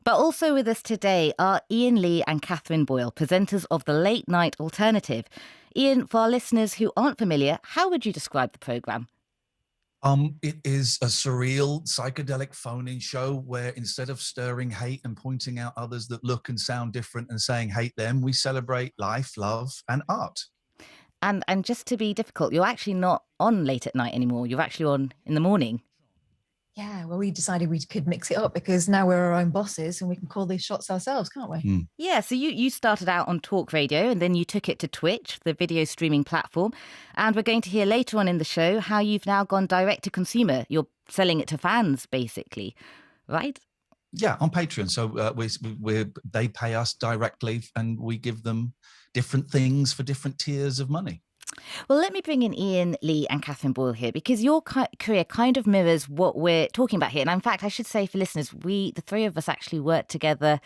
But also with us today are Iain Lee and Katherine Boyle, presenters of the Late Night Alternative. Iain, for our listeners who aren't familiar, how would you describe the programme? It is a surreal, psychedelic phone-in show where instead of stirring hate and pointing out others that look and sound different and saying hate them, we celebrate life, love, and art. And just to be difficult, you're actually not on late at night anymore. You're actually on in the morning. Yeah, well, we decided we could mix it up because now we're our own bosses and we can call these shots ourselves, can't we? Yeah, so you started out on Talk Radio and then you took it to Twitch, the video streaming platform. And we're going to hear later on in the show how you've now gone direct to consumer. You're selling it to fans, basically, right? Yeah, on Patreon. So they pay us directly and we give them different things for different tiers of money. Well, let me bring in Iain Lee and Katherine Boyle here because your career kind of mirrors what we're talking about here. And in fact, I should say for listeners, the three of us actually worked together,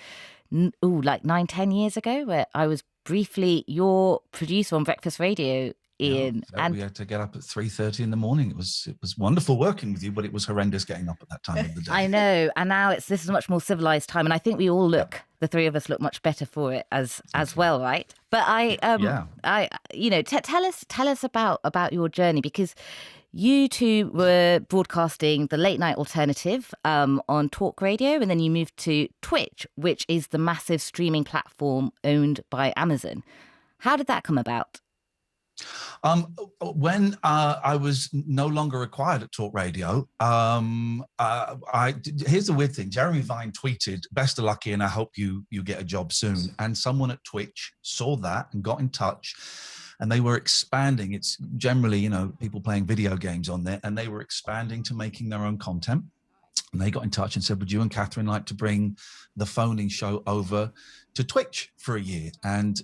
like 9-10 years ago, where I was briefly your producer on Breakfast Radio, Iain. Yeah, and we had to get up at 3:30 in the morning. It was wonderful working with you, but it was horrendous getting up at that time of the day. I know. And now this is a much more civilized time. And I think we all the three of us look much better for it as well, right? But tell us about your journey, because you two were broadcasting the Late Night Alternative on Talk Radio, and then you moved to Twitch, which is the massive streaming platform owned by Amazon. How did that come about? When I was no longer required at Talk Radio, here's the weird thing. Jeremy Vine tweeted, "Best of luck, and I hope you get a job soon." And someone at Twitch saw that and got in touch, and they were expanding. It's generally, people playing video games on there, and they were expanding to making their own content. And they got in touch and said, would you and Katherine like to bring the phone-in show over to Twitch for a year and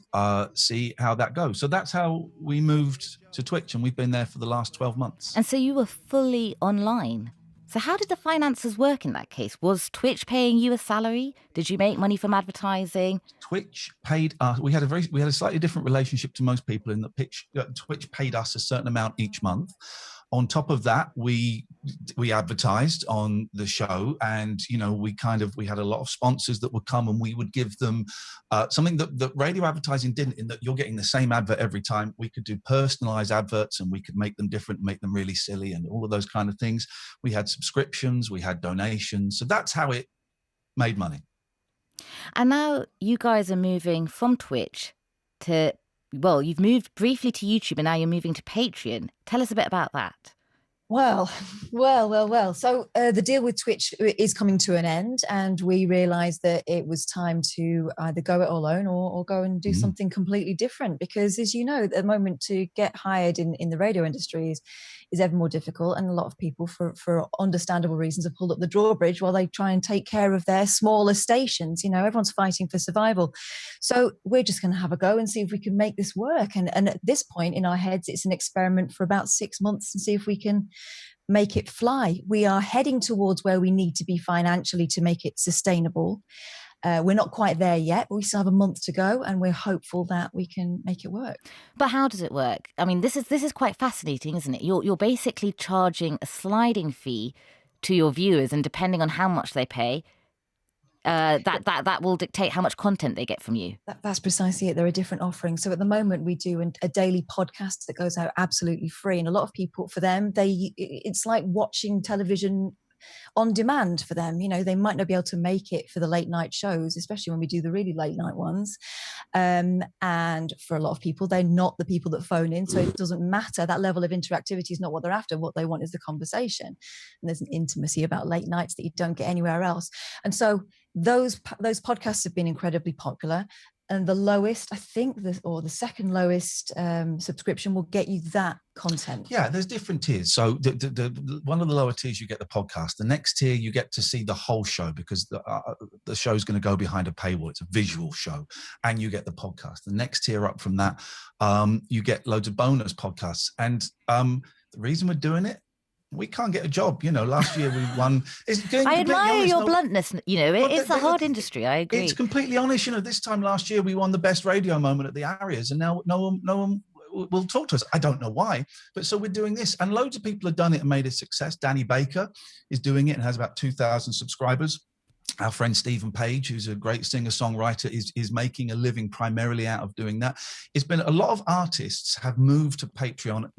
see how that goes? So that's how we moved to Twitch, and we've been there for the last 12 months. And so you were fully online. So how did the finances work in that case? Was Twitch paying you a salary? Did you make money from advertising? Twitch paid us. We had a slightly different relationship to most people in that Twitch paid us a certain amount each month. On top of that, we advertised on the show, and we had a lot of sponsors that would come, and we would give them something that radio advertising didn't, in that you're getting the same advert every time. We could do personalized adverts, and we could make them different, make them really silly, and all of those kind of things. We had subscriptions, we had donations, so that's how it made money. And now you guys are moving from Twitch to, well, you've moved briefly to YouTube, and now you're moving to Patreon. Tell us a bit about that. Well. So the deal with Twitch is coming to an end, and we realised that it was time to either go it alone or go and do something completely different. Because, as you know, at the moment, to get hired in the radio industry is ever more difficult, and a lot of people, for understandable reasons, have pulled up the drawbridge while they try and take care of their smaller stations. Everyone's fighting for survival. So we're just going to have a go and see if we can make this work. And at this point in our heads, it's an experiment for about 6 months and see if we can make it fly. We are heading towards where we need to be financially to make it sustainable. We're not quite there yet, but we still have a month to go, and we're hopeful that we can make it work. But how does it work? I mean, this is quite fascinating, isn't it? You're basically charging a sliding fee to your viewers, and depending on how much they pay, that will dictate how much content they get from you. That's precisely it. There are different offerings. So at the moment, we do a daily podcast that goes out absolutely free, and a lot of people, for them, it's like watching television on demand for them. They might not be able to make it for the late night shows, especially when we do the really late night ones. And for a lot of people, they're not the people that phone in. So it doesn't matter. That level of interactivity is not what they're after. What they want is the conversation. And there's an intimacy about late nights that you don't get anywhere else. And so those podcasts have been incredibly popular. And the lowest, I think, the second lowest subscription will get you that content. Yeah, there's different tiers. So the one of the lower tiers, you get the podcast. The next tier, you get to see the whole show, because the show's going to go behind a paywall. It's a visual show, and you get the podcast. The next tier up from that, you get loads of bonus podcasts. And the reason we're doing it, we can't get a job. Last year we won. I admire your bluntness. It's a hard industry. I agree. It's completely honest. This time last year we won the best radio moment at the Arias, and now no one will talk to us. I don't know why, but so we're doing this, and loads of people have done it and made a success. Danny Baker is doing it and has about 2,000 subscribers. Our friend Stephen Page, who's a great singer-songwriter, is making a living primarily out of doing that. It's been a lot of artists have moved to Patreon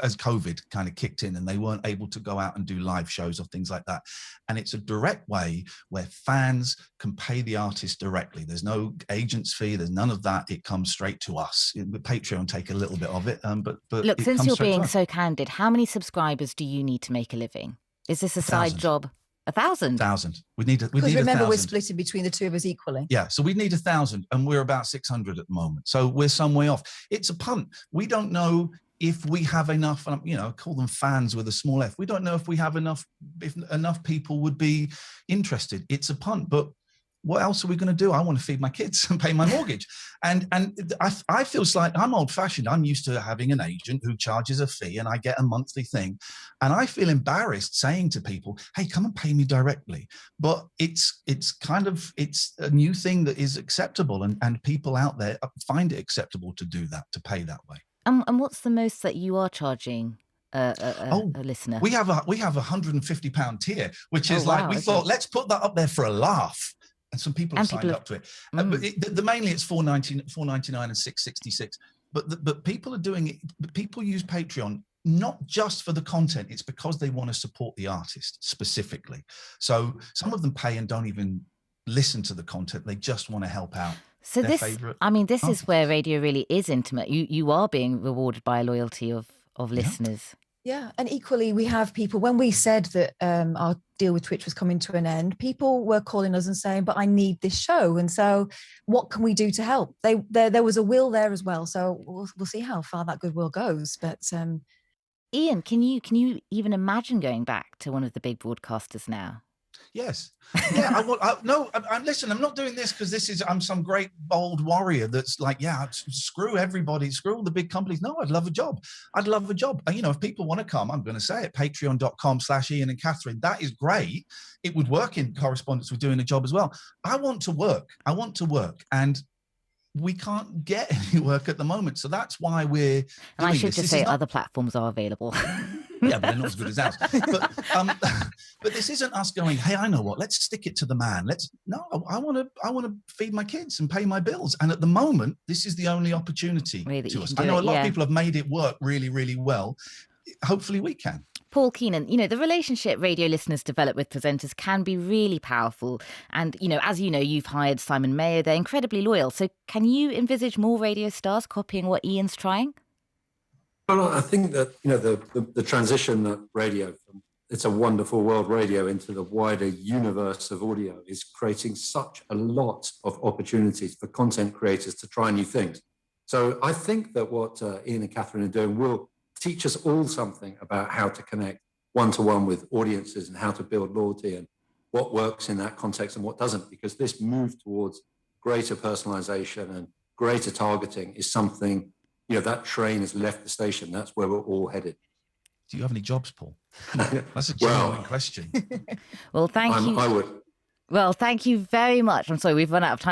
as COVID kind of kicked in and they weren't able to go out and do live shows or things like that. And it's a direct way where fans can pay the artist directly. There's no agent's fee. There's none of that. It comes straight to us. Patreon take a little bit of it, but look, it since comes you're straight to being us. so candid, how many subscribers do you need to make a living? Is this a side 1,000. job? 1,000? 1,000. We need Because remember, 1,000. we're splitting between the two of us equally. Yeah, so we need 1,000, and we're about 600 at the moment. So we're some way off. It's a punt. We don't know if we have enough. Call them fans with a small f. We don't know if we have enough. If enough people would be interested. It's a punt, but what else are we going to do? I want to feed my kids and pay my mortgage. And I feel like I'm old-fashioned. I'm used to having an agent who charges a fee and I get a monthly thing. And I feel embarrassed saying to people, hey, come and pay me directly. But it's a new thing that is acceptable. And people out there find it acceptable to do that, to pay that way. And what's the most that you are charging a listener? We have a £150 tier, which is we thought, let's put that up there for a laugh. And some people have signed up to it. But mainly it's $4.99 and $6.66. But people are doing it. People use Patreon not just for the content. It's because they want to support the artist specifically. So some of them pay and don't even listen to the content. They just want to help out. So this is where radio really is intimate. You are being rewarded by a loyalty of listeners. Yeah, and equally, we have people, when we said that our deal with Twitch was coming to an end, people were calling us and saying, but I need this show. And so what can we do to help? There was a will there as well. So we'll see how far that goodwill goes. But Iain, can you even imagine going back to one of the big broadcasters now? Yes. Yeah. Listen, I'm not doing this because I'm some great bold warrior that's like, yeah, screw everybody, screw all the big companies. No, I'd love a job. If people want to come, I'm going to say it, patreon.com/Iain and Katherine. That is great. It would work in correspondence with doing a job as well. I want to work. And we can't get any work at the moment. So that's why we're And I should just say other platforms are available. Yeah, but they're not as good as ours. But this isn't us going, hey, I know what, let's stick it to the man. I want to feed my kids and pay my bills. And at the moment, this is the only opportunity to us. I know a lot of people have made it work really, really well. Hopefully we can. Paul Keenan, the relationship radio listeners develop with presenters can be really powerful. And, as you've hired Simon Mayo, they're incredibly loyal. So can you envisage more radio stars copying what Iain's trying? Well, I think that, the transition that radio, from It's a Wonderful World radio into the wider universe of audio is creating such a lot of opportunities for content creators to try new things. So I think that what Iain and Katherine are doing will teach us all something about how to connect one-to-one with audiences and how to build loyalty and what works in that context and what doesn't, because this move towards greater personalization and greater targeting is something, that train has left the station. That's where we're all headed. Do you have any jobs, Paul? That's a genuine question. Well, thank you. I would. Well, thank you very much. I'm sorry, we've run out of time.